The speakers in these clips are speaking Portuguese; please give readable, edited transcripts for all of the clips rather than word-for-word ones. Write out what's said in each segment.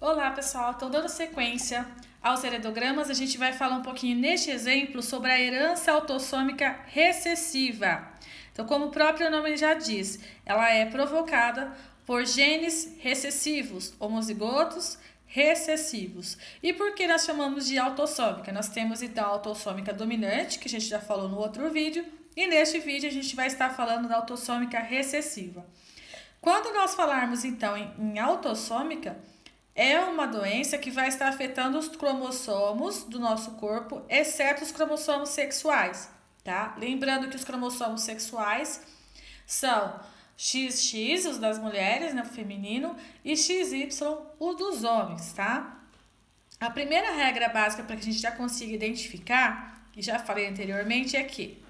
Olá pessoal, então dando sequência aos heredogramas, a gente vai falar um pouquinho neste exemplo sobre a herança autossômica recessiva. Então, como o próprio nome já diz, ela é provocada por genes recessivos, homozigotos recessivos. E por que nós chamamos de autossômica? Nós temos então a autossômica dominante, que a gente já falou no outro vídeo, e neste vídeo a gente vai estar falando da autossômica recessiva. Quando nós falarmos então em autossômica, é uma doença que vai estar afetando os cromossomos do nosso corpo, exceto os cromossomos sexuais, tá? Lembrando que os cromossomos sexuais são XX, os das mulheres, né, o feminino, e XY, o dos homens, tá? A primeira regra básica para que a gente já consiga identificar, que já falei anteriormente, é que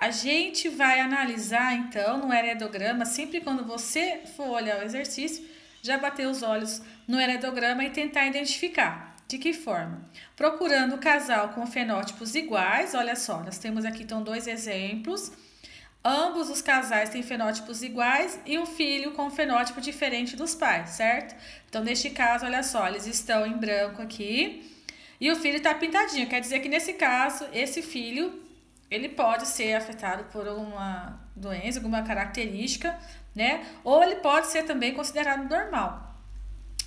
a gente vai analisar, então, no heredograma, sempre quando você for olhar o exercício, já bater os olhos no heredograma e tentar identificar. De que forma? Procurando o casal com fenótipos iguais, olha só, nós temos aqui então dois exemplos. Ambos os casais têm fenótipos iguais e um filho com fenótipo diferente dos pais, certo? Então, neste caso, olha só, eles estão em branco aqui e o filho está pintadinho. Quer dizer que nesse caso, esse filho, ele pode ser afetado por uma doença, alguma característica, né? Ou ele pode ser também considerado normal.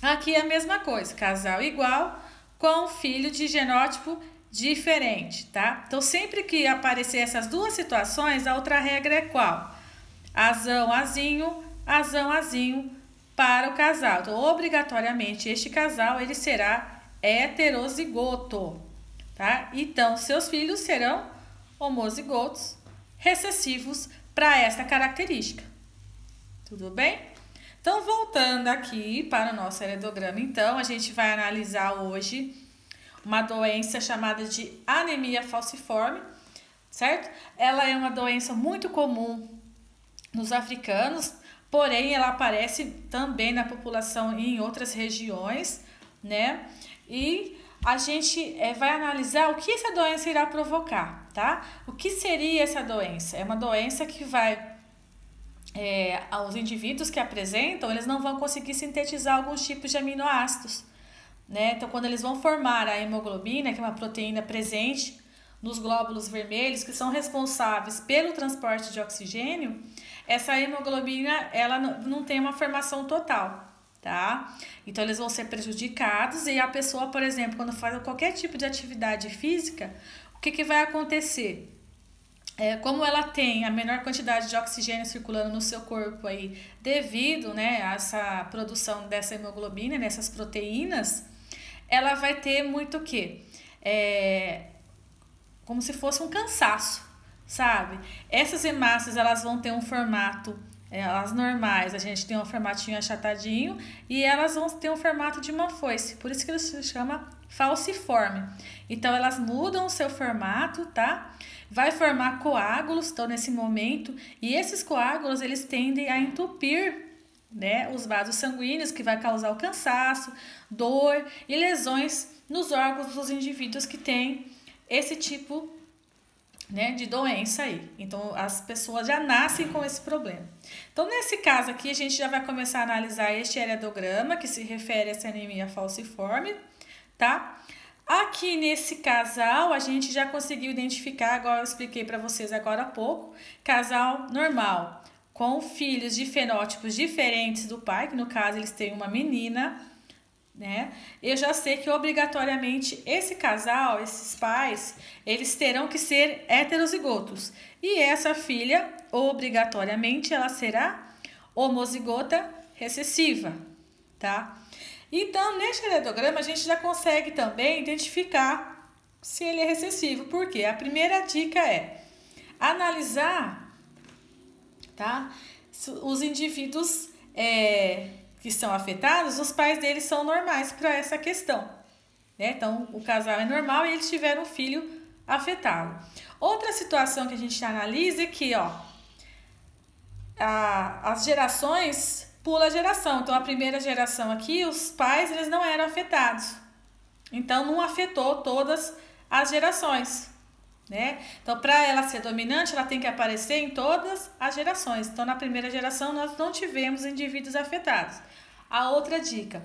Aqui é a mesma coisa, casal igual com filho de genótipo diferente, tá? Então, sempre que aparecer essas duas situações, a outra regra é qual? Azão, azinho, azão, azinho para o casal. Então, obrigatoriamente, este casal, ele será heterozigoto, tá? Então, seus filhos serão homozigotos recessivos para esta característica. Tudo bem? Então, voltando aqui para o nosso heredograma, então, a gente vai analisar hoje uma doença chamada de anemia falciforme, certo? Ela é uma doença muito comum nos africanos, porém, ela aparece também na população em outras regiões, né? E a gente vai analisar o que essa doença irá provocar, tá? O que seria essa doença? É uma doença que vai... os indivíduos que apresentam, eles não vão conseguir sintetizar alguns tipos de aminoácidos, né? Então, quando eles vão formar a hemoglobina, que é uma proteína presente nos glóbulos vermelhos, que são responsáveis pelo transporte de oxigênio, essa hemoglobina, ela não tem uma formação total, tá? Então, eles vão ser prejudicados e a pessoa, por exemplo, quando faz qualquer tipo de atividade física, o que vai acontecer? Como ela tem a menor quantidade de oxigênio circulando no seu corpo aí, devido, né, a essa produção dessa hemoglobina, nessas proteínas, ela vai ter muito o quê? Como se fosse um cansaço, sabe? Essas hemácias, elas vão ter um formato, as normais, a gente tem um formatinho achatadinho, e elas vão ter um formato de uma foice, por isso que ele se chama falciforme. Então, elas mudam o seu formato, tá? Vai formar coágulos, então, nesse momento, e esses coágulos, eles tendem a entupir, né, os vasos sanguíneos, que vai causar o cansaço, dor e lesões nos órgãos dos indivíduos que têm esse tipo, né, de doença aí. Então, as pessoas já nascem com esse problema. Então, nesse caso aqui, a gente já vai começar a analisar este heredograma, que se refere a essa anemia falciforme, tá? Aqui nesse casal, a gente já conseguiu identificar, agora eu expliquei para vocês agora há pouco, casal normal, com filhos de fenótipos diferentes do pai, que no caso eles têm uma menina, né? Eu já sei que obrigatoriamente esse casal, esses pais, eles terão que ser heterozigotos. E essa filha, obrigatoriamente, ela será homozigota recessiva, tá? Então, neste heredograma, a gente já consegue também identificar se ele é recessivo. Por quê? A primeira dica é analisar, tá, os indivíduos que são afetados, os pais deles são normais para essa questão, né? Então, o casal é normal e eles tiveram um filho afetado. Outra situação que a gente analisa é que, ó, as gerações... pula a geração. Então, a primeira geração aqui, os pais, eles não eram afetados. Então, não afetou todas as gerações, né? Então, para ela ser dominante, ela tem que aparecer em todas as gerações. Então, na primeira geração, nós não tivemos indivíduos afetados. A outra dica,